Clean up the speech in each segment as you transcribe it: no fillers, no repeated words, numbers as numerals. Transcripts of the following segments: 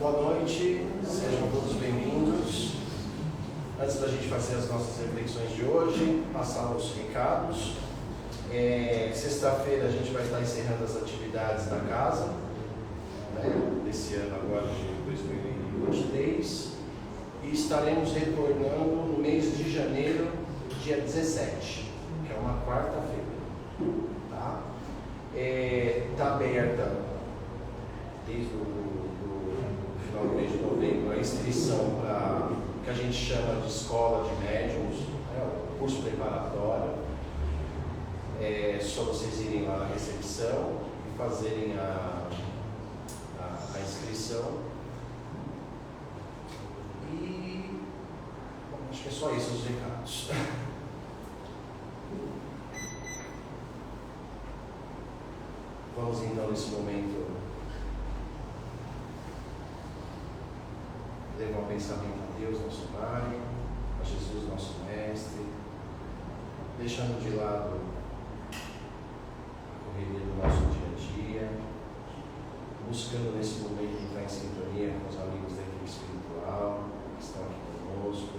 Boa noite, sejam todos bem-vindos. Antes da gente fazer as nossas reflexões de hoje, passar os recados. Sexta-feira a gente vai estar encerrando as atividades da casa, desse ano agora de 2023, e estaremos retornando no mês de janeiro, dia 17, que é uma quarta-feira. Tá? Está aberta desde o final do mês de novembro a inscrição para o que a gente chama de escola de médiuns, o curso preparatório. É só vocês irem lá na recepção e fazerem a inscrição. E acho que é só isso os recados. Vamos então nesse momento levar o pensamento a Deus, nosso Pai, a Jesus, nosso Mestre, deixando de lado a correria do nosso dia a dia, buscando nesse momento entrar em sintonia com os amigos da equipe espiritual que estão aqui conosco,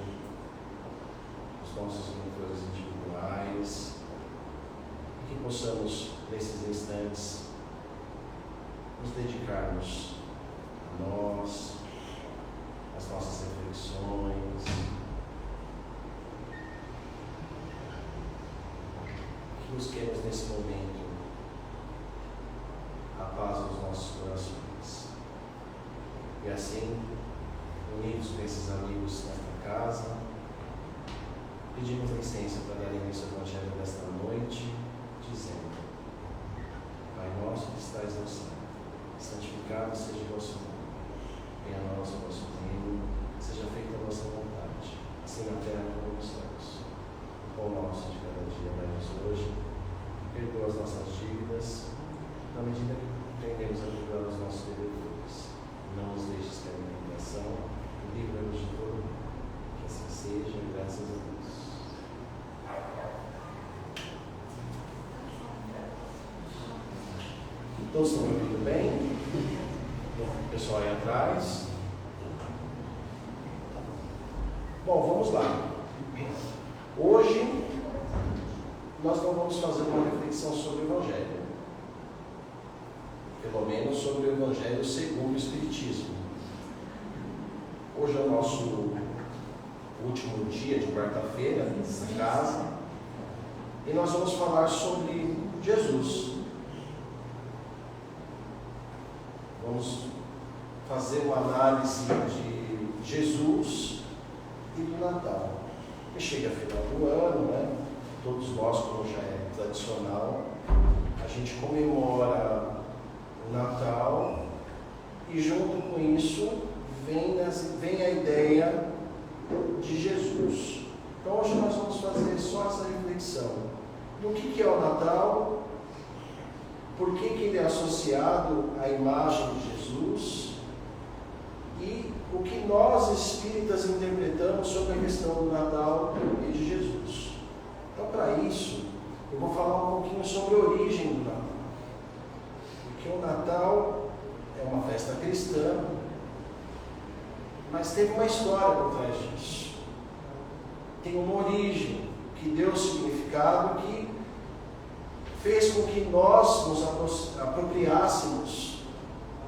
os nossos mentores individuais, e que possamos, nesses instantes, nos dedicarmos a nós, as nossas reflexões, que busquemos nesse momento a paz dos nossos corações. E assim, unidos com esses amigos nesta casa, pedimos licença para dar início ao Evangelho desta noite, dizendo: Pai nosso que estais no céu, santificado seja o vosso nome. Venha a nós o vosso reino, seja feita a vossa vontade, assim na terra como nos céus. O pão nosso de cada dia dai-nos hoje, perdoa as nossas dívidas, na medida que aprendemos a perdoar os nossos devedores. Não nos deixes cair em tentação, e livra-nos de todo mal. Que assim seja, graças a Deus. Todos estão me ouvindo bem? O pessoal aí atrás. Bom, vamos lá. Hoje nós não vamos fazer uma reflexão sobre o Evangelho, pelo menos sobre o Evangelho segundo o Espiritismo. Hoje é o nosso último dia de quarta-feira nessa casa, e nós vamos falar sobre Jesus. Vamos fazer uma análise de Jesus e do Natal. E chega final do ano, Todos nós, como já é tradicional, a gente comemora o Natal e junto com isso vem a ideia de Jesus. Então hoje nós vamos fazer só essa reflexão do que é o Natal, por que ele é associado à imagem de Jesus e o que nós espíritas interpretamos sobre a questão do Natal e de Jesus. Então, para isso, eu vou falar um pouquinho sobre a origem do Natal. Porque o Natal é uma festa cristã, mas teve uma história por trás disso. Tem uma origem que deu significado, que fez com que nós nos apropriássemos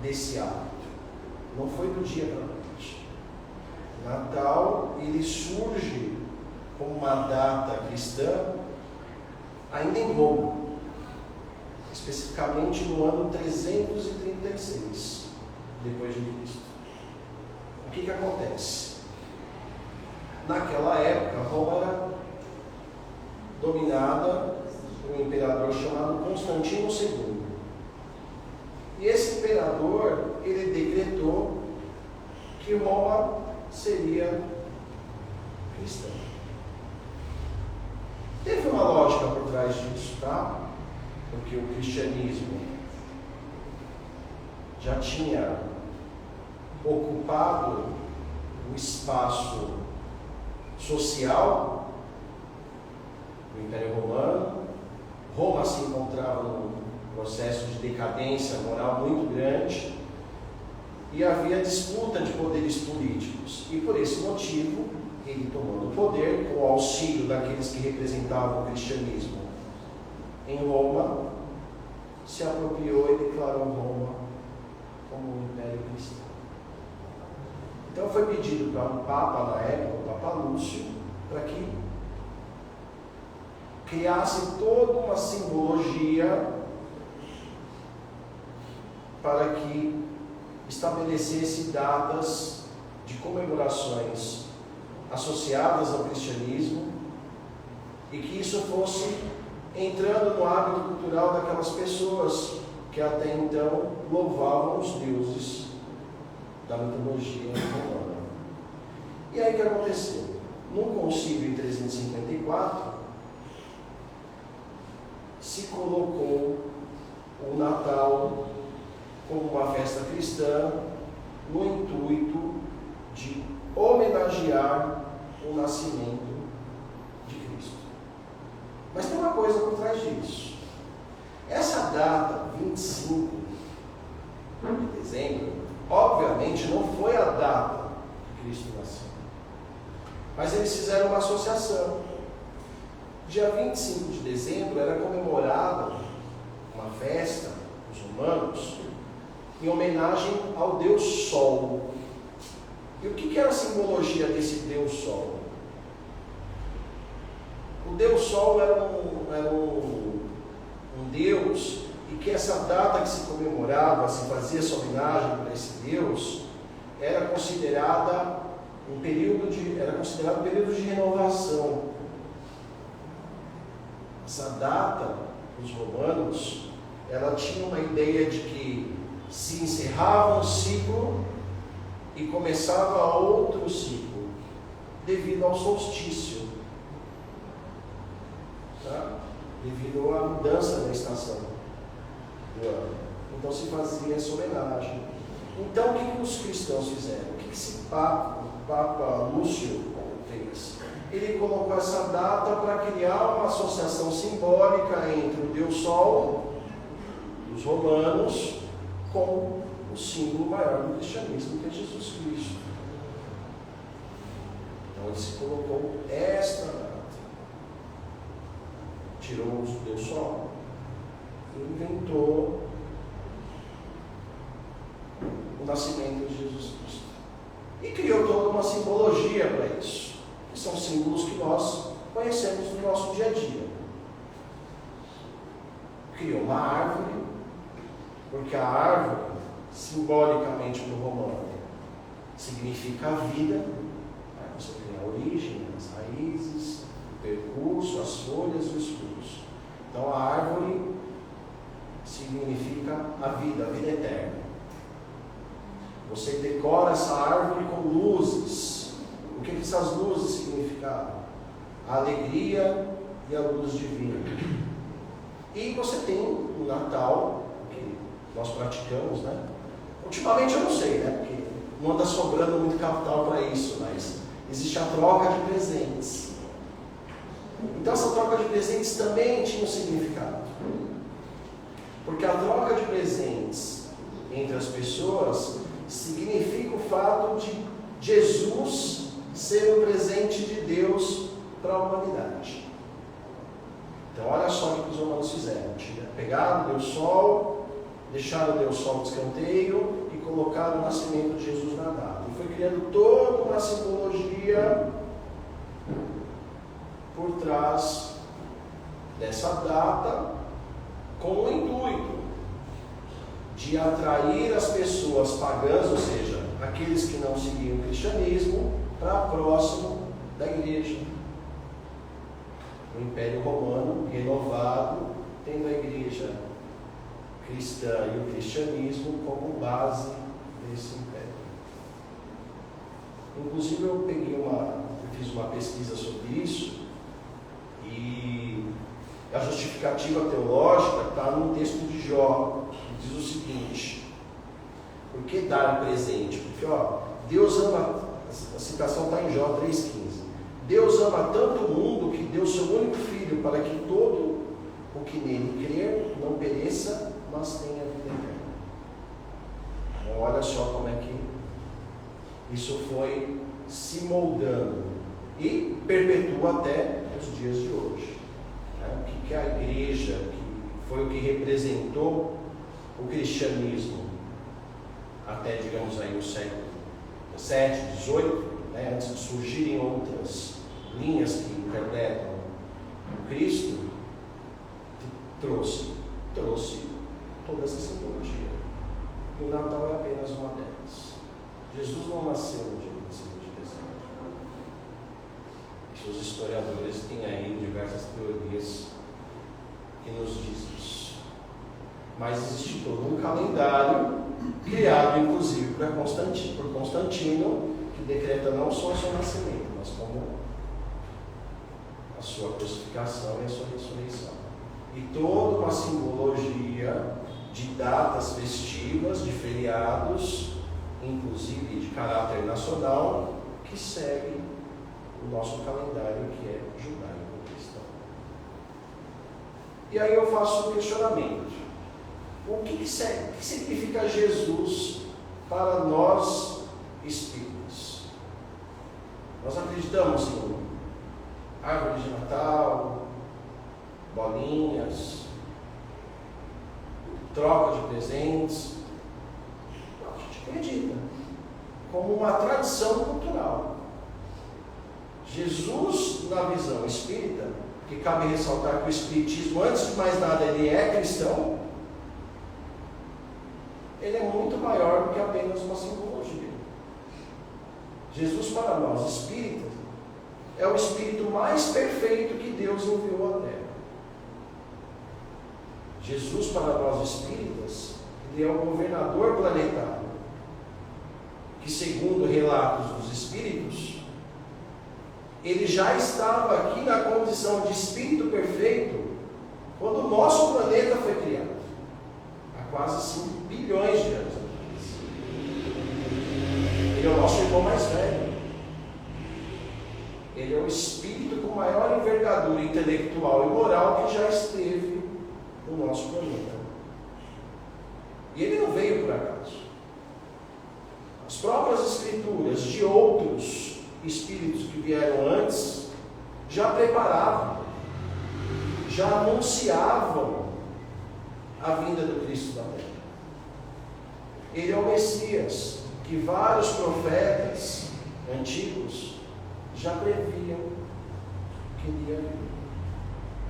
desse hábito. Não foi do dia para a noite. O Natal, ele surge como uma data cristã ainda em Roma, especificamente no ano 336 depois de Cristo. O que acontece? Naquela época, Roma era dominada por um imperador chamado Constantino II. E esse imperador, ele decretou que Roma seria cristã. Teve uma lógica por trás disso, tá? Porque o cristianismo já tinha ocupado o espaço social do Império Romano. Roma se encontrava num processo de decadência moral muito grande, e havia disputa de poderes políticos. E por esse motivo, ele tomando o poder, com o auxílio daqueles que representavam o cristianismo em Roma, se apropriou e declarou Roma como um império cristão. Então foi pedido para um Papa na época, o Papa Lúcio, para que criasse toda uma simbologia para que estabelecesse datas de comemorações associadas ao cristianismo e que isso fosse entrando no hábito cultural daquelas pessoas que até então louvavam os deuses da mitologia romana. E aí o que aconteceu? Num concílio em 354 se colocou o Natal como uma festa cristã no intuito de homenagear o nascimento de Cristo. Mas tem uma coisa por trás disso. Essa data, 25 de dezembro, obviamente não foi a data que Cristo nasceu. Mas eles fizeram uma associação. Dia 25 de dezembro era comemorada uma festa dos romanos em homenagem ao Deus Sol. E o que era a simbologia desse Deus Sol? O Deus Sol era um Deus, e que essa data que se comemorava, se fazia essa homenagem para esse Deus, era considerado um período de renovação. Essa data, os romanos, ela tinha uma ideia de que se encerrava um ciclo e começava outro ciclo, devido ao solstício, tá? Devido à mudança da estação do ano. Então se fazia essa homenagem. Então o que os cristãos fizeram? O que esse Papa Lúcio fez? Ele colocou essa data para criar uma associação simbólica entre o Deus Sol dos romanos com o símbolo maior do cristianismo, que é Jesus Cristo. Então ele se colocou esta data, tirou o Deus Sol e inventou o nascimento de Jesus Cristo e criou toda uma simbologia para isso, que são símbolos que nós conhecemos no nosso dia a dia. Criou uma árvore, porque a árvore, simbolicamente para o romano, significa a vida. Você tem a origem, as raízes, o percurso, as folhas e os frutos. Então a árvore significa a vida eterna. Você decora essa árvore com luzes. O que essas luzes significavam? A alegria e a luz divina. E você tem o Natal, que nós praticamos, né? Ultimamente eu não sei, né? Porque não anda sobrando muito capital para isso, mas existe a troca de presentes. Então essa troca de presentes também tinha um significado. Porque a troca de presentes entre as pessoas significa o fato de Jesus ser o presente de Deus para a humanidade. Então olha só o que os romanos fizeram. Pegaram o Deus Sol, deixaram o Deus Sol de escanteio e colocaram o nascimento de Jesus na data. E foi criando toda uma simbologia por trás dessa data, com o intuito de atrair as pessoas pagãs, ou seja, aqueles que não seguiam o cristianismo, para próximo da igreja. O Império Romano renovado, tendo a igreja cristã e o cristianismo como base desse império. Inclusive eu fiz uma pesquisa sobre isso, e a justificativa teológica está no texto de Jó, que diz o seguinte: por que dar presente? Porque Deus ama, a citação está em Jó 3,15. Deus ama tanto o mundo que deu seu único filho, para que todo o que nele crer não pereça, mas tenha vida eterna. Então olha só como é que isso foi se moldando e perpetua até os dias de hoje. O que a igreja, que foi o que representou o cristianismo até, digamos aí, o século XVII, XVIII, antes de surgirem outras linhas que interpretam o Cristo, trouxe toda essa simbologia. E o Natal é apenas uma delas. Jesus não nasceu no dia 25 de dezembro. Os historiadores têm aí diversas teorias que nos dizem isso. Mas existe todo um calendário criado, inclusive, por Constantino, que decreta não só o seu nascimento, mas como a sua crucificação e a sua ressurreição. E toda uma simbologia de datas festivas, de feriados, inclusive de caráter nacional, que segue o nosso calendário, que é judaico-cristão. E aí eu faço um questionamento. O que significa Jesus para nós espíritas? Nós acreditamos em árvore de Natal, bolinhas, troca de presentes. A gente acredita como uma tradição cultural. Jesus, na visão espírita, que cabe ressaltar que o espiritismo, antes de mais nada, ele é cristão, ele é muito maior do que apenas uma simbologia. Jesus, para nós espíritas, é o espírito mais perfeito que Deus enviou à Terra. Jesus, para nós espíritas, ele é o governador planetário, que, segundo relatos dos espíritos, ele já estava aqui na condição de espírito perfeito quando o nosso planeta foi criado, há quase 5 bilhões de anos atrás. Ele é o nosso irmão mais velho. Ele é o espírito com maior envergadura intelectual e moral que já esteve no nosso planeta. E ele não veio por acaso. As próprias escrituras de outros espíritos que vieram antes já preparavam, já anunciavam a vinda do Cristo da Terra. Ele é o Messias que vários profetas antigos já previam que iria vir.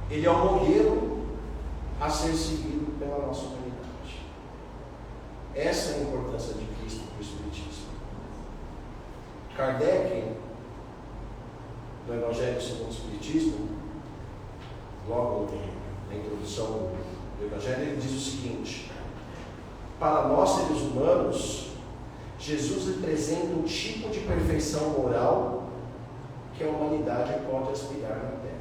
Ele é o modelo a ser seguido pela nossa humanidade. Essa é a importância de Cristo para o Espiritismo. Kardec, no Evangelho segundo o Espiritismo, logo na introdução do Evangelho, ele diz o seguinte: para nós seres humanos, Jesus representa um tipo de perfeição moral que a humanidade pode aspirar na Terra.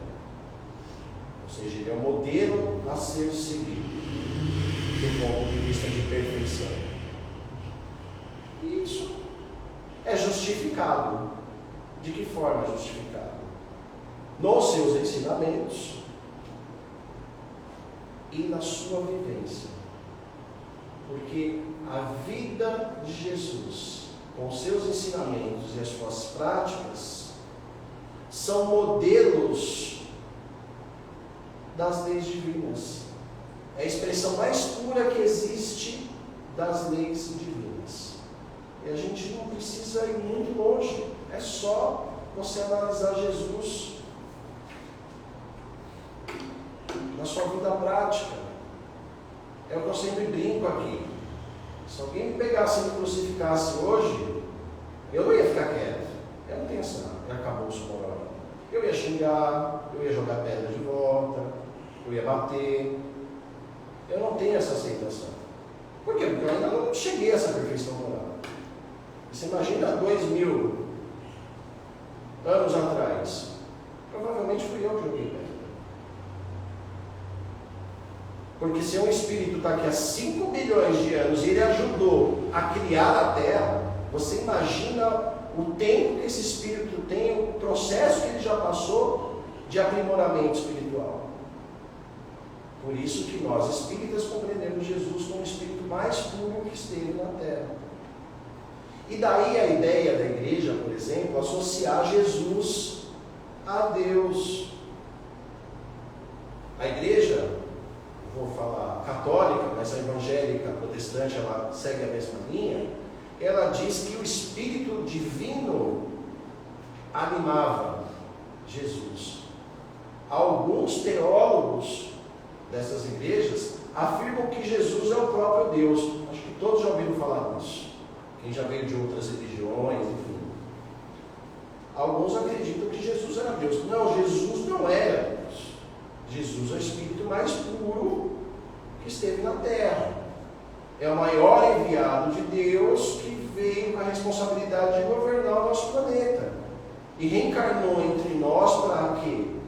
Ou seja, ele é o modelo a ser seguido do ponto de vista de perfeição. E isso é justificado. De que forma é justificado? Nos seus ensinamentos e na sua vivência. Porque a vida de Jesus, com seus ensinamentos e as suas práticas, são modelos das leis divinas. É a expressão mais pura que existe das leis divinas. E a gente não precisa ir muito longe. É só você analisar Jesus na sua vida prática. É o que eu sempre brinco aqui. Se alguém me pegasse e me crucificasse hoje, eu não ia ficar quieto. Eu não tenho essa arcabouço moral. Eu ia xingar, eu ia jogar pedra de volta, eu ia bater. Eu não tenho essa aceitação. Por quê? Porque eu ainda não cheguei a essa perfeição moral. Você imagina 2000 anos atrás, provavelmente fui eu que joguei pedra. Porque se um espírito está aqui há 5 bilhões de anos e ele ajudou a criar a Terra, você imagina o tempo que esse espírito tem, o processo que ele já passou de aprimoramento espiritual. Por isso que nós espíritas compreendemos Jesus como o espírito mais puro que esteve na Terra. E daí a ideia da igreja, por exemplo, associar Jesus a Deus. A igreja, vou falar católica, mas a evangélica, protestante, ela segue a mesma linha. Ela diz que o Espírito Divino animava Jesus. Alguns teólogos dessas igrejas afirmam que Jesus é o próprio Deus. Acho que todos já ouviram falar disso. Quem já veio de outras religiões, enfim. Alguns acreditam que Jesus era Deus. Não, Jesus não era Deus. Jesus é o Espírito mais puro que esteve na terra. É o maior enviado de Deus que veio com a responsabilidade de governar o nosso planeta. E reencarnou entre nós para que,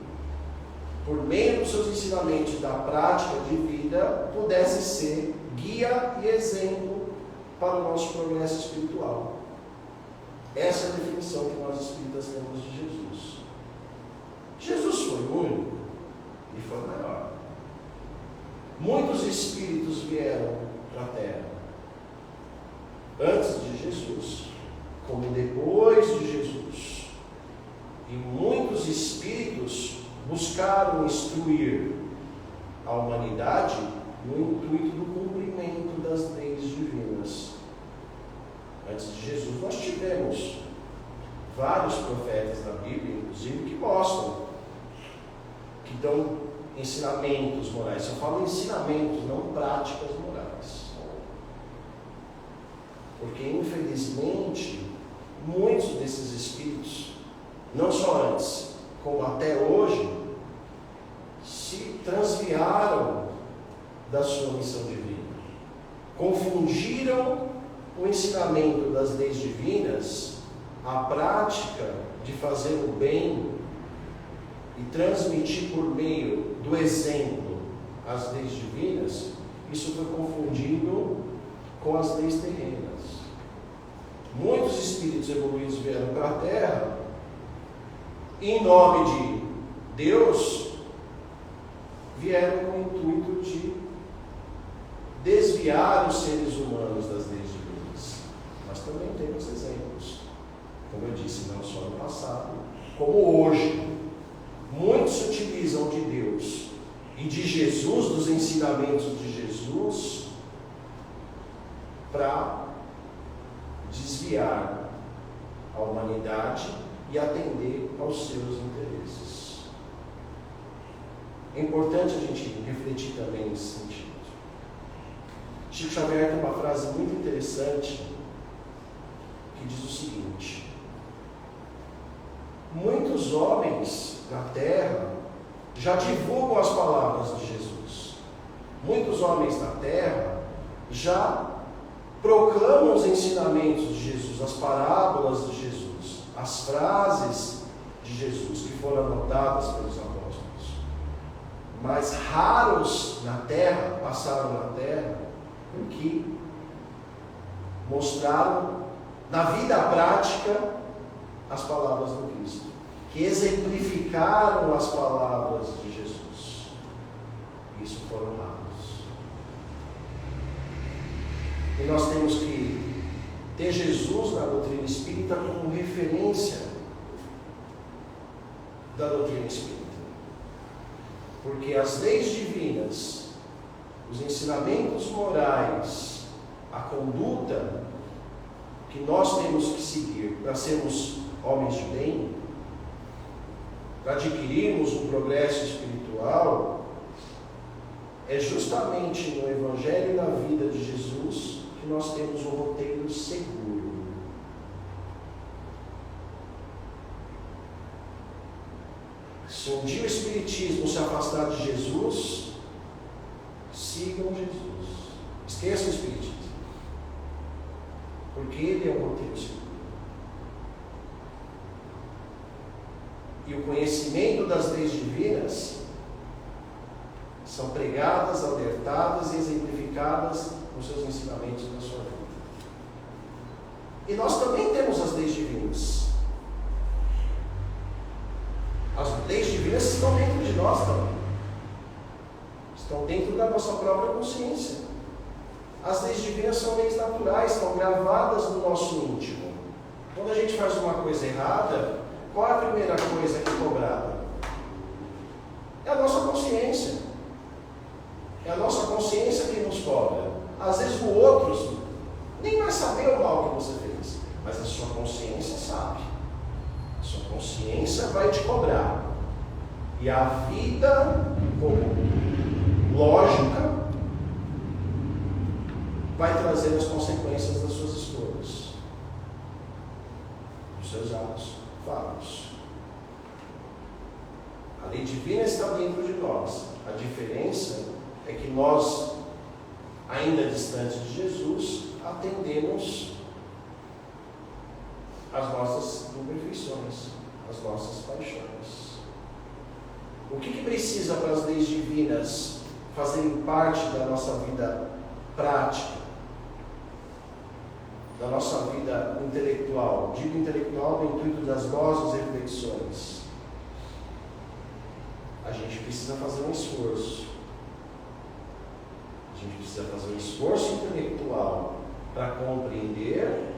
por meio dos seus ensinamentos e da prática de vida, pudesse ser guia e exemplo para o nosso progresso espiritual. Essa é a definição que nós espíritas temos de Jesus. Jesus foi o único e foi o maior. Muitos espíritos vieram para a Terra antes de Jesus, como depois de Jesus. E muitos espíritos buscaram instruir a humanidade no intuito do cumprimento das leis divinas. Antes de Jesus, nós tivemos vários profetas da Bíblia, inclusive, que mostram, que dão ensinamentos morais. Eu falo ensinamentos, não práticas morais. Porque, infelizmente, muitos desses espíritos, não só antes, como até hoje, se transviaram da sua missão divina. Confundiram o ensinamento das leis divinas, a prática de fazer o bem e transmitir por meio do exemplo as leis divinas. Isso foi confundido com as leis terrenas. Muitos espíritos evoluídos vieram para a Terra e, em nome de Deus, vieram com o intuito de desviar os seres humanos das leis divinas. Nós também temos exemplos, como eu disse, não só no passado, como hoje. Muitos se utilizam de Deus e de Jesus, dos ensinamentos de Jesus, para desviar a humanidade e atender aos seus interesses. É importante a gente refletir também nesse sentido. Chico Xavier tem uma frase muito interessante que diz o seguinte: muitos homens na Terra já divulgam as palavras de Jesus. Muitos homens na Terra já proclamam os ensinamentos de Jesus, as parábolas de Jesus, as frases de Jesus que foram anotadas pelos apóstolos. Mas raros na Terra, passaram na Terra, que mostraram na vida prática as palavras do Cristo, que exemplificaram as palavras de Jesus. Isso foram raros. E nós temos que ter Jesus na doutrina espírita como referência da doutrina espírita. Porque as leis divinas, os ensinamentos morais, a conduta que nós temos que seguir para sermos homens de bem, para adquirirmos um progresso espiritual, é justamente no Evangelho e na vida de Jesus que nós temos um roteiro seguro. Se um dia o Espiritismo se afastar de Jesus, sigam Jesus. Esqueçam o Espiritismo. Porque ele é um roteiro seguro. E o conhecimento das leis divinas são pregadas, alertadas e exemplificadas nos seus ensinamentos na sua vida. E nós também temos as leis divinas. As leis divinas estão dentro de nós também. Estão dentro da nossa própria consciência. As leis divinas são leis naturais, estão gravadas no nosso íntimo. Quando a gente faz uma coisa errada, qual é a primeira coisa que é cobrada? É a nossa consciência. É a nossa consciência que nos cobra. Às vezes o outro nem vai saber o mal que você fez, mas a sua consciência sabe. A sua consciência vai te cobrar. E a vida, como lógica, vai trazer as consequências das suas escolhas, dos seus atos falhos. A lei divina está dentro de nós. A diferença é que nós, ainda distantes de Jesus, atendemos às nossas imperfeições, às nossas paixões. O que precisa para as leis divinas fazerem parte da nossa vida prática, da nossa vida intelectual? Digo intelectual no intuito das nossas reflexões. A gente precisa fazer um esforço. A gente precisa fazer um esforço intelectual para compreender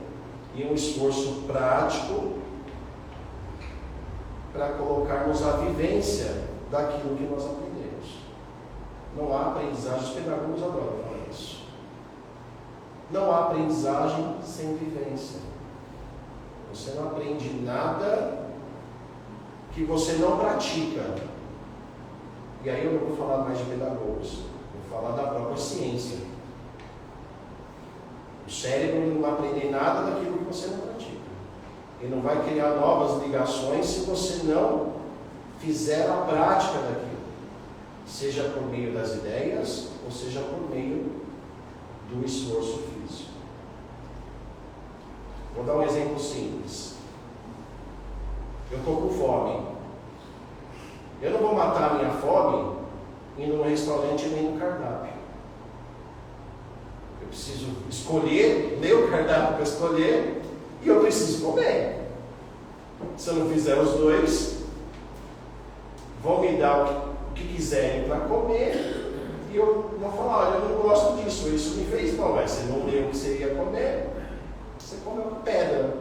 e um esforço prático para colocarmos a vivência daquilo que nós aprendemos. Não há aprendizagem, os pedagogos adoram falar isso. Não há aprendizagem sem vivência. Você não aprende nada que você não pratica. E aí eu não vou falar mais de pedagogos, vou falar da própria ciência. O cérebro não vai aprender nada daquilo que você não pratica. Ele não vai criar novas ligações se você não fizer a prática daquilo. Seja por meio das ideias, ou seja por meio do esforço físico. Vou dar um exemplo simples. Eu estou com fome. Eu não vou matar a minha fome indo no restaurante nem no cardápio. Eu preciso escolher, ler o cardápio para escolher, e eu preciso comer. Se eu não fizer os dois, vão me dar o que quiserem para comer, e eu vou falar: olha, eu não gosto disso, isso me fez mal. Mas você não leu o que você ia comer, você comeu pedra.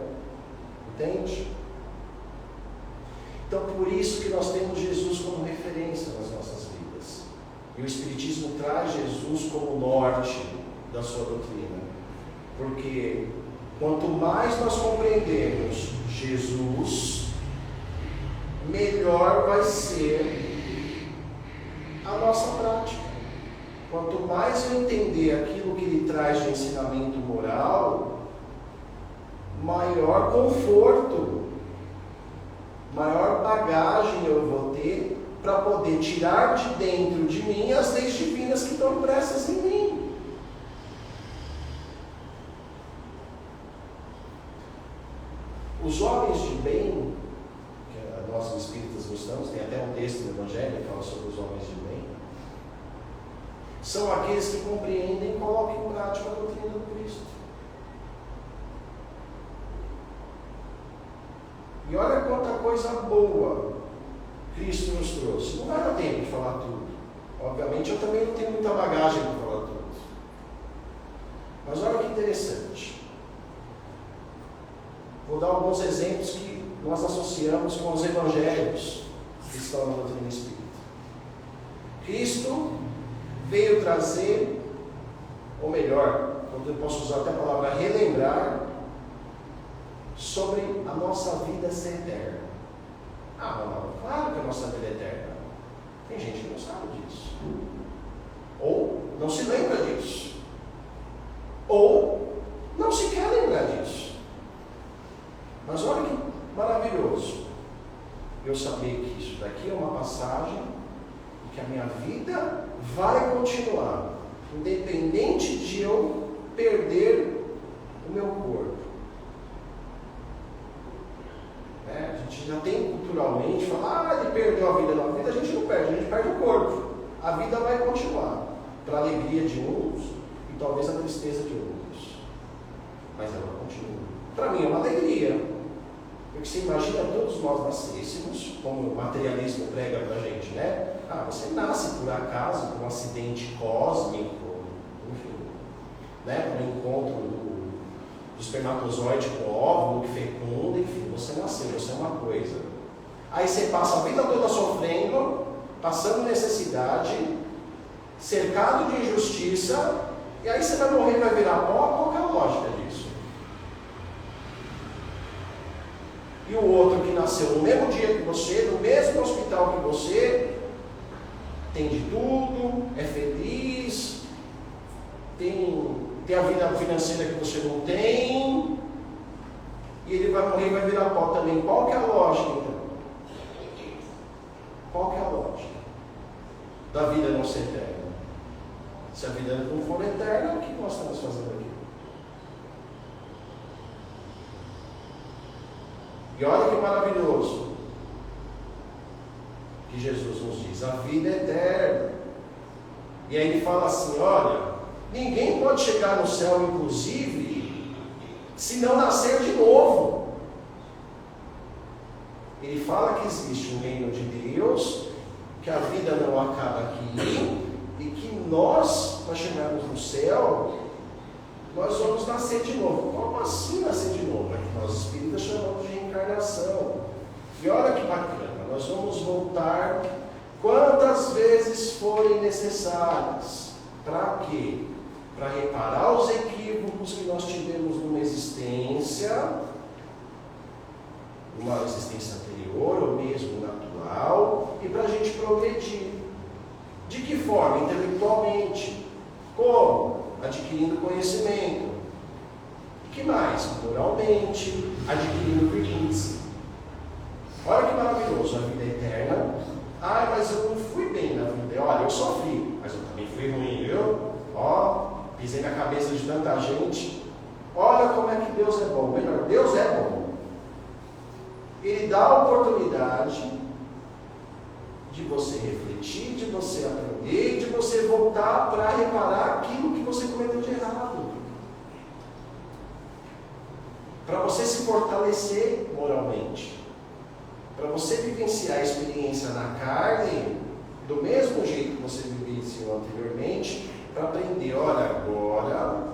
Entende? Então, por isso que nós temos Jesus como referência nas nossas vidas. E o Espiritismo traz Jesus como norte da sua doutrina. Porque quanto mais nós compreendemos Jesus, melhor vai ser a nossa prática. Quanto mais eu entender aquilo que ele traz de ensinamento moral, maior conforto, maior bagagem eu vou ter para poder tirar de dentro de mim as leis divinas que estão impressas em mim. Os homens de bem, que nós espíritas gostamos, tem até um texto no Evangelho que fala sobre os homens de bem, são aqueles que compreendem e colocam em prática a doutrina do Cristo. E olha quanta coisa boa Cristo nos trouxe. Não vai dar tempo de falar tudo. Obviamente eu também não tenho muita bagagem para falar tudo. Mas olha que interessante. Vou dar alguns exemplos que nós associamos com os evangelhos que estão na doutrina espírita. Cristo veio trazer, ou melhor, eu posso usar até a palavra relembrar, sobre a nossa vida ser eterna. Ah, não, claro que a nossa vida é eterna. Tem gente que não sabe disso. Ou não se lembra disso. Ou não se quer lembrar disso. Mas olha que maravilhoso eu saber que isso daqui é uma passagem e que a minha vida vai continuar, independente de eu perder o meu corpo. A gente já tem culturalmente falar, ele perdeu a vida na vida, a gente não perde, a gente perde o corpo. A vida vai continuar, para a alegria de uns e talvez a tristeza de outros. Mas ela continua. Para mim é uma alegria. Porque você imagina todos nós nascêssemos, como o materialismo prega para a gente, né? Ah, você nasce por acaso, por um acidente cósmico, enfim. né, para o encontro do espermatozoide com o óvulo que fecunda, enfim, você nasceu, você é uma coisa. Aí você passa a vida toda sofrendo, passando necessidade, cercado de injustiça, e aí você vai morrer e vai virar pó. Qual que é a lógica disso? E o outro que nasceu no mesmo dia que você, no mesmo hospital que você, tem de tudo, é feliz, tem a vida financeira que você não tem, e ele vai morrer e vai virar pó também. Qual que é a lógica, então? Qual que é a lógica da vida não ser eterna? Se a vida não for eterna, o que nós estamos fazendo aqui? E olha que maravilhoso que Jesus nos diz: a vida é eterna. E aí ele fala assim: olha, ninguém pode chegar no céu, inclusive, se não nascer de novo. Ele fala que existe um reino de Deus, que a vida não acaba aqui, e que nós, para chegarmos no céu, nós vamos nascer de novo. Como assim nascer de novo? É que nós espíritas chamamos de reencarnação. E olha que bacana, nós vamos voltar quantas vezes forem necessárias. Para quê? Para reparar os equívocos que nós tivemos numa existência anterior, ou mesmo natural, e para a gente progredir. De que forma? Intelectualmente. Como? Adquirindo conhecimento. E que mais? Moralmente, adquirindo virtudes. Olha que maravilhoso, a vida é eterna. Ah, mas eu não fui bem na vida. Olha, eu sofri, mas eu também fui ruim, viu? Ó, pisei na cabeça de tanta gente. Olha como é que Deus é bom. Melhor, Deus é bom. Ele dá a oportunidade de você refletir, de você aprender, de você voltar para reparar aquilo que você cometeu de errado. Para você se fortalecer moralmente. Para você vivenciar a experiência na carne, do mesmo jeito que você vivenciou anteriormente, para aprender: olha, agora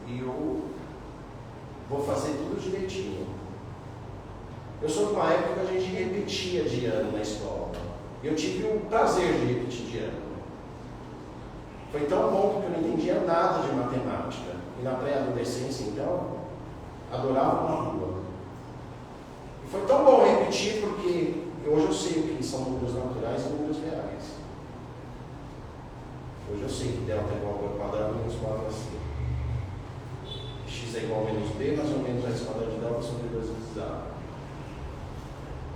eu vou fazer tudo direitinho. Eu sou de uma época que a gente repetia de ano na escola. Eu tive o prazer de repetir de ano. Foi tão bom que eu não entendia nada de matemática. E na pré-adolescência, então, adorava uma rua. E foi tão bom repetir porque hoje eu sei o que são números naturais e números reais. Hoje eu sei que delta é igual a quadrado menos 4ac. X é igual a menos b, mais ou menos a raiz quadrada de delta sobre 2 vezes a.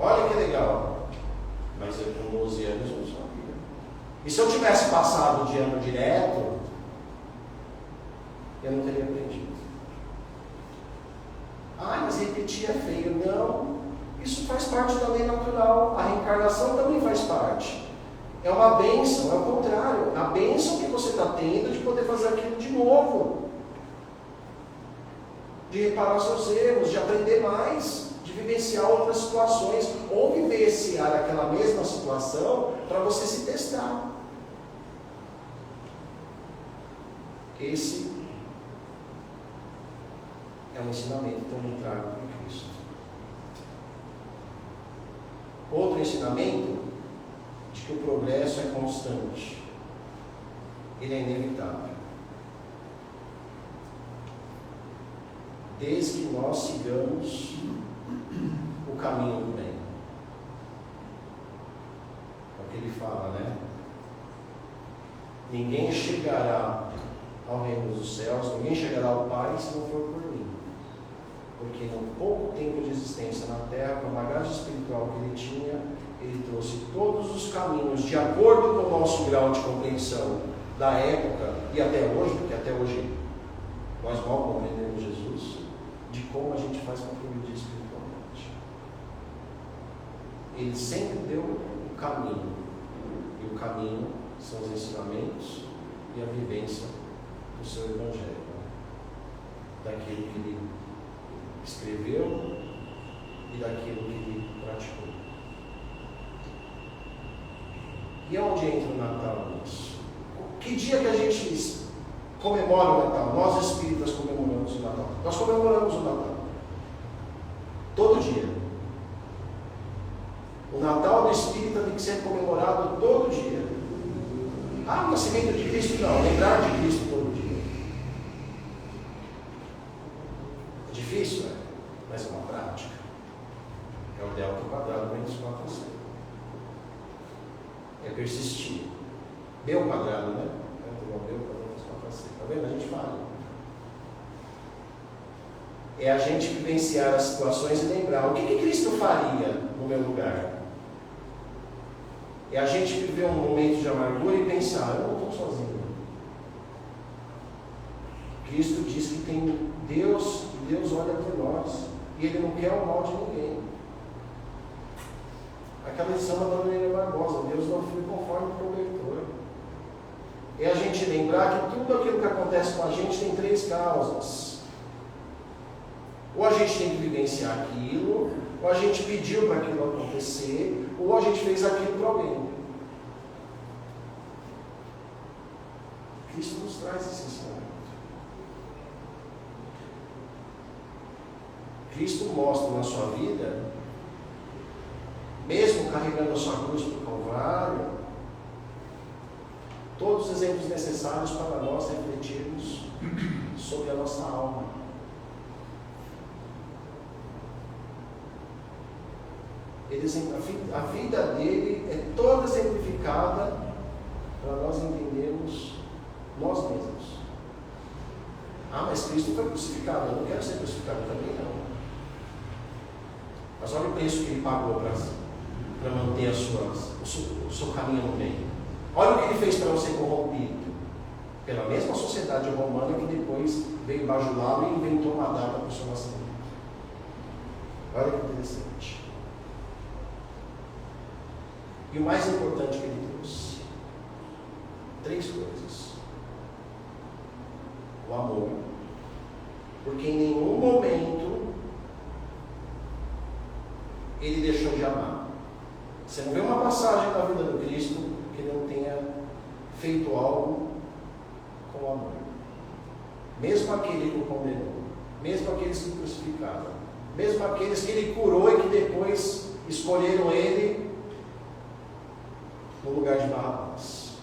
Olha que legal. Mas eu com 12 anos não sabia. E se eu tivesse passado de ano direto, eu não teria aprendido. Ah, mas repetir é feio. Não. Isso faz parte da lei natural. A reencarnação também faz parte. É uma bênção, é o contrário. A bênção que você está tendo de poder fazer aquilo de novo. De reparar seus erros, de aprender mais, de vivenciar outras situações, ou vivenciar aquela mesma situação para você se testar. Esse é um ensinamento que eu me trago por Cristo. Outro ensinamento de que o progresso é constante. Ele é inevitável. Desde que nós sigamos o caminho do bem. É o que ele fala, né? Ninguém chegará ao reino dos céus, ninguém chegará ao Pai se não for por mim. Porque no pouco tempo de existência na Terra, com a bagagem espiritual que ele tinha, ele trouxe todos os caminhos de acordo com o nosso grau de compreensão da época e até hoje, porque até hoje nós mal compreendemos Jesus, de como a gente faz para progredir espiritualmente. Ele sempre deu o caminho, e o caminho são os ensinamentos e a vivência do seu Evangelho, daquilo que ele escreveu e daquilo que ele praticou. E onde entra o Natal nisso? Que dia que a gente comemora o Natal. Nós espíritas comemoramos o Natal. Nós comemoramos o Natal. Todo dia. O Natal do espírita tem que ser comemorado todo dia. Ah, o nascimento de Cristo não. Lembrar de Cristo todo dia. É difícil, né? Mas é uma prática. É o delta quadrado menos 4c. É persistir. B ao quadrado, né? B ao quadrado menos 4c. Está vendo? A gente fala. É a gente vivenciar as situações e lembrar o que Cristo faria no meu lugar. É a gente viver um momento de amargura e pensar, eu não estou sozinho. Cristo diz que tem Deus, e Deus olha por nós, e Ele não quer o mal de ninguém. Aquela lição da Dona Helena Barbosa, Deus não foi conforme o cobertor. É a gente lembrar que tudo aquilo que acontece com a gente tem 3 causas. Ou a gente tem que vivenciar aquilo, ou a gente pediu para aquilo acontecer, ou a gente fez aquilo para alguém. Cristo nos traz esse ensinamento. Cristo mostra na sua vida, mesmo carregando a sua cruz para o Calvário, todos os exemplos necessários para nós refletirmos sobre a nossa alma. A vida dele é toda exemplificada para nós entendermos nós mesmos. Ah, mas Cristo foi crucificado. Eu não quero ser crucificado também, não. Mas olha o preço que ele pagou para manter o seu caminho no meio. Olha o que ele fez para não ser corrompido. Pela mesma sociedade romana que depois veio bajulá-lo e inventou uma data para o seu nascimento. Olha que interessante. E o mais importante que ele trouxe: 3 coisas. O amor. Porque em nenhum momento ele deixou de amar. Você não vê uma passagem da vida do Cristo que ele não tenha feito algo com amor. Mesmo aquele que o condenou, mesmo aqueles que o crucificaram, mesmo aqueles que ele curou e que depois escolheram ele no lugar de Barrabás.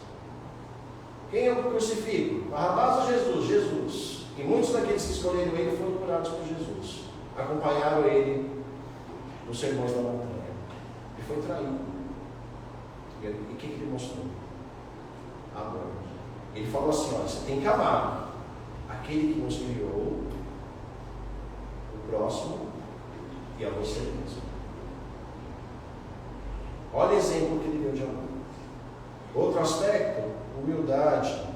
Quem eu crucifico? Barrabás ou Jesus? Jesus. E muitos daqueles que escolheram ele foram curados por Jesus. Acompanharam ele nos sermões da montanha. Ele foi traído. E o que ele mostrou? Amor. Ele falou assim: olha, você tem que amar aquele que nos criou, o próximo e a você mesmo. Olha o exemplo que ele deu de amor. Outro aspecto, humildade.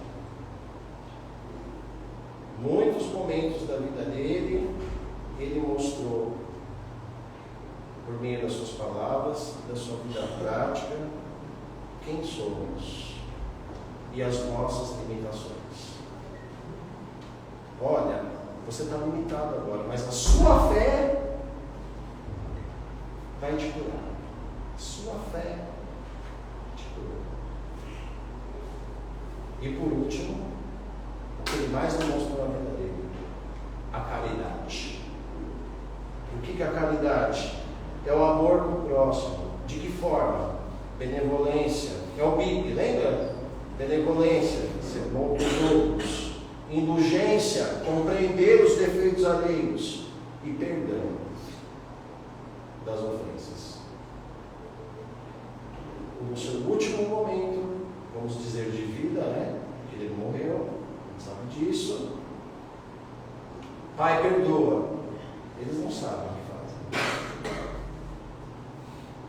Muitos momentos da vida dele, ele mostrou, por meio das suas palavras, da sua vida prática, quem somos e as nossas limitações. Olha, você está limitado agora, mas a sua fé vai te curar. Sua fé te curou. E por último, o que ele mais demonstrou na vida dele: a caridade. O que é a caridade? É o amor com o próximo. De que forma? Benevolência. É o BIP, lembra? Benevolência, ser bom com os outros. Indulgência, compreender os defeitos alheios. E perdão das ofensas. No seu último momento, vamos dizer de vida, né? Que ele morreu, sabe disso. Pai, perdoa. Eles não sabem o que fazem.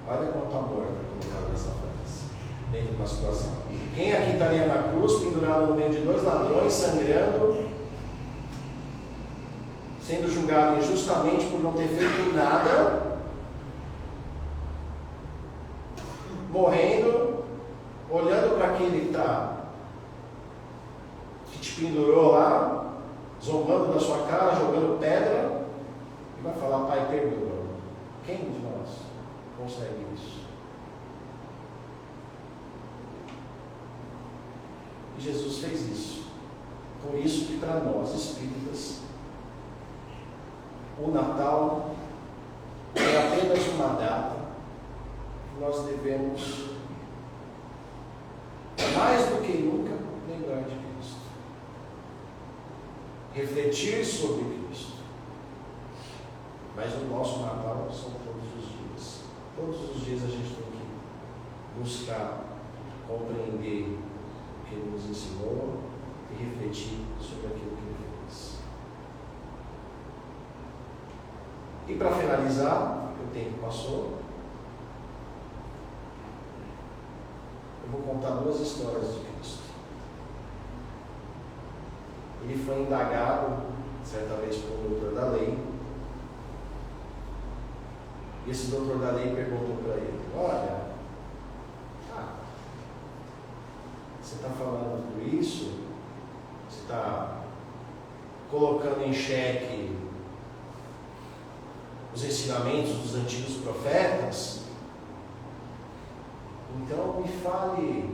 Olha quanto amor está colocado nessa frase, dentro de uma situação. Quem aqui estaria na cruz, pendurado no meio de 2 ladrões, sangrando, sendo julgado injustamente por não ter feito nada, morrendo, olhando para aquele que te pendurou lá, zombando da sua cara, jogando pedra, e vai falar: Pai, perdoa. Quem de nós consegue isso? E Jesus fez isso. Por isso que para nós espíritas, o Natal é apenas uma data que nós devemos, mais do que nunca, lembrar de Cristo, refletir sobre Cristo. Mas o nosso Natal são todos os dias. Todos os dias a gente tem que buscar compreender o que Ele nos ensinou e refletir sobre aquilo que Ele fez. E para finalizar, porque o tempo passou, eu vou contar duas histórias de Cristo. Ele foi indagado, certa vez, por um doutor da lei. E esse doutor da lei perguntou para ele: olha, você está falando tudo isso? Você está colocando em xeque os ensinamentos dos antigos profetas? Então me fale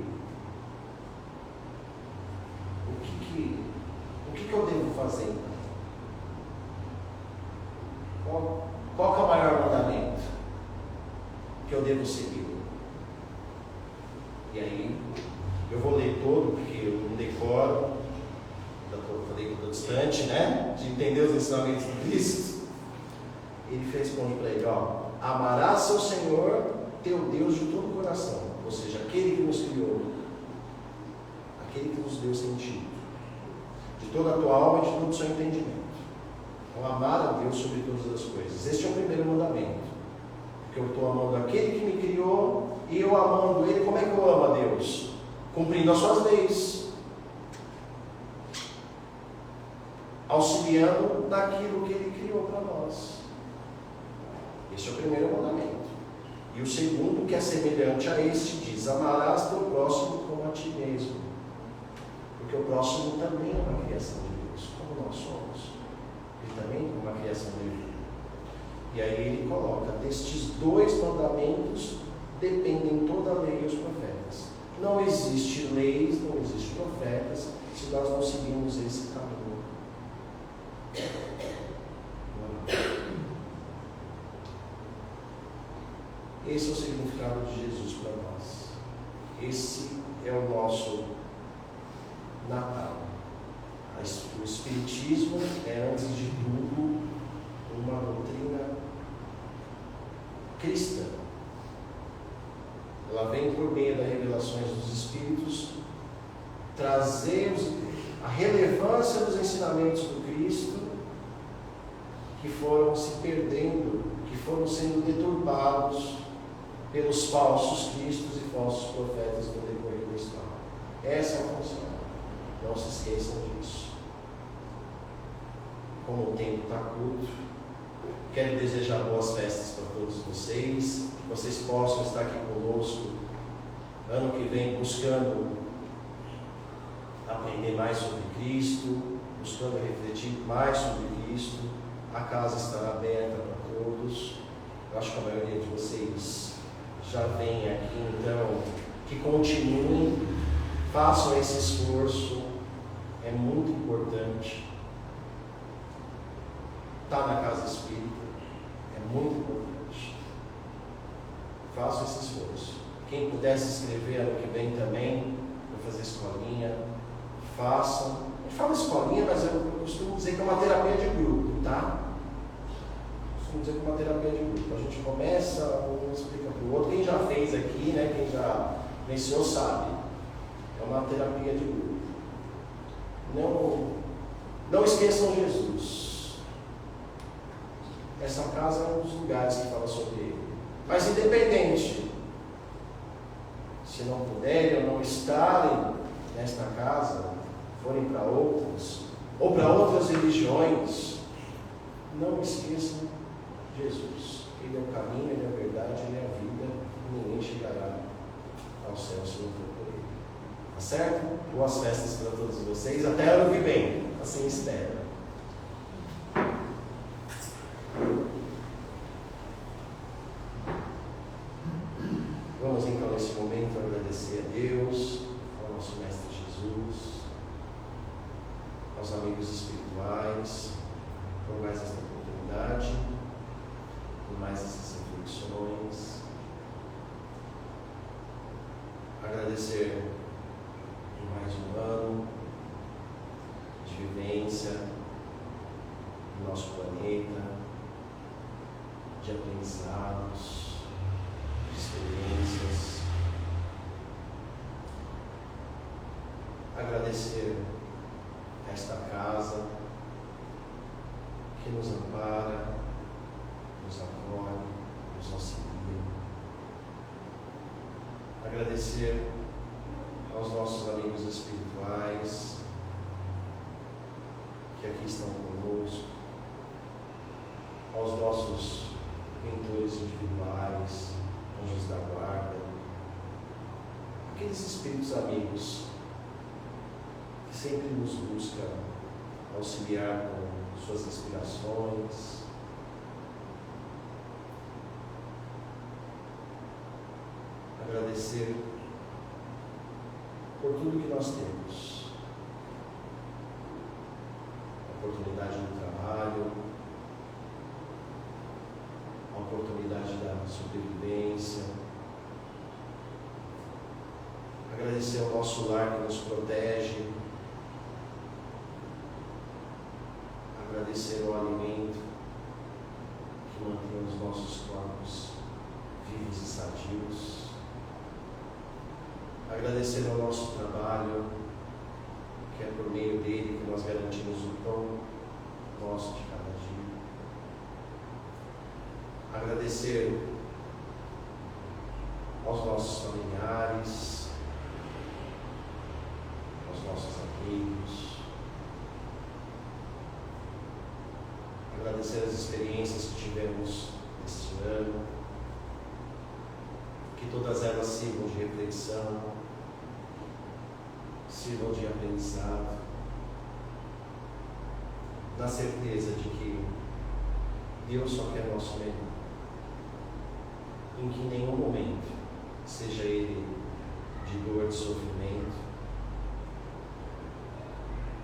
o que eu devo fazer então? Qual que é o maior mandamento que eu devo seguir? E aí eu vou ler todo, porque eu não decoro, falei que estou distante, né, de entender os ensinamentos de Cristo. Ele responde para ele: ó, amarás seu Senhor teu Deus de todo o coração, ou seja, aquele que nos criou, aquele que nos deu sentido, de toda a tua alma e de todo o seu entendimento. Então, amar a Deus sobre todas as coisas. Este é o primeiro mandamento, porque eu estou amando aquele que me criou, e eu amando Ele. Como é que eu amo a Deus? Cumprindo as suas leis, auxiliando naquilo que Ele criou para nós. Esse é o primeiro mandamento. E o segundo, que é semelhante a este, diz: amarás teu próximo como a ti mesmo. Porque o próximo também é uma criação de Deus, como nós somos. Ele também é uma criação de Deus. E aí ele coloca: destes dois mandamentos dependem toda a lei e os profetas. Não existe leis, não existe profetas, se nós não seguirmos esse caminho. Esse é o significado de Jesus para nós. Esse é o nosso Natal. O Espiritismo é, antes de tudo, uma doutrina cristã. Ela vem por meio das revelações dos Espíritos trazer a relevância dos ensinamentos do Cristo, que foram se perdendo, que foram sendo deturpados pelos falsos cristos e falsos profetas no decorrer da história. Essa é a função. Não se esqueçam disso. Como o tempo está curto, quero desejar boas festas para todos vocês, que vocês possam estar aqui conosco ano que vem, buscando aprender mais sobre Cristo, buscando refletir mais sobre Cristo. A casa estará aberta para todos. Eu acho que a maioria de vocês já vem aqui, então que continuem, façam esse esforço, é muito importante. Estar na casa espírita é muito importante. Façam esse esforço. Quem puder se inscrever ano que vem também, para fazer escolinha, façam. A gente fala escolinha, mas eu costumo dizer que é uma terapia de grupo, tá? Costumo dizer que é uma terapia de grupo. A gente começa, um explica para o outro. Quem já fez aqui, né, quem já venceu sabe. É uma terapia de grupo. Não esqueçam Jesus. Essa casa é um dos lugares que fala sobre ele. Mas independente, se não puderem ou não estarem nesta casa, forem para outras, ou para outras religiões, não esqueçam Jesus. Ele é o caminho, ele é a verdade, ele é a vida, e ninguém chegará ao céu se não for por ele. Tá certo? Boas festas para todos vocês. Até ano que vem. Assim espero. Vamos então nesse momento agradecer a Deus, ao nosso Mestre Jesus, aos amigos espirituais, por mais esta oportunidade, por mais essas reflexões. Agradecer por mais um ano de vivência no nosso planeta, de aprendizados, de experiências. Agradecer a esta casa que nos ampara, nos acolhe, nos auxilia. Agradecer aos nossos amigos espirituais que aqui estão conosco, aos nossos mentores individuais, anjos da guarda, aqueles espíritos amigos que sempre nos buscam auxiliar com suas inspirações. Agradecer por tudo que nós temos, a oportunidade do trabalho, a oportunidade da sobrevivência. Agradecer ao nosso lar que nos protege, agradecer ao alimento que mantém os nossos corpos vivos e sadios. Agradecer ao nosso trabalho, que é por meio dele que nós garantimos o pão nosso de cada dia. Agradecer aos nossos familiares, aos nossos amigos. Agradecer as experiências que tivemos este ano, que todas elas sirvam de reflexão, sirvam de aprendizado, na certeza de que Deus só quer nosso melhor, em que em nenhum momento, seja ele de dor, de sofrimento,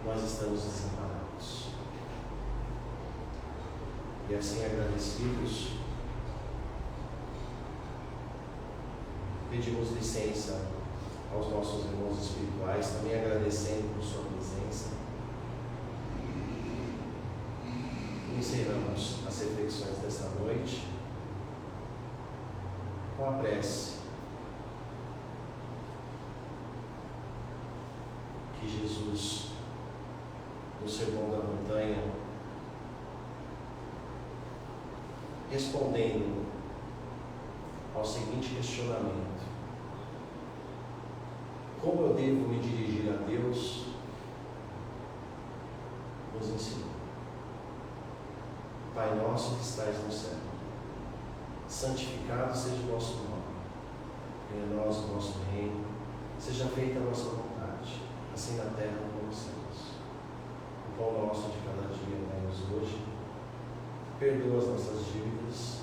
nós estamos desamparados. E assim agradecidos, pedimos licença aos nossos irmãos espirituais, também agradecendo por sua presença. Encerramos as reflexões desta noite com a prece que Jesus, no Sermão da Montanha, respondendo ao seguinte questionamento: como eu devo me dirigir a Deus, nos ensinou. Pai nosso que estais no céu, santificado seja o vosso nome. Venha a nós o vosso reino, seja feita a vossa vontade, assim na terra como nos céus. O pão nosso de cada dia dai-nos hoje. Perdoa as nossas dívidas,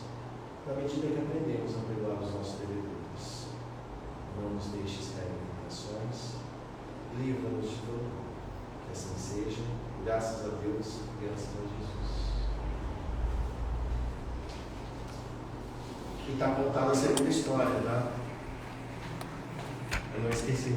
na medida que aprendemos a perdoar os nossos devedores. Não nos deixes cair em tentações, livra-nos de todo mal. Que assim seja, graças a Deus, graças a Jesus. E está contada a segunda história, tá? Eu não esqueci.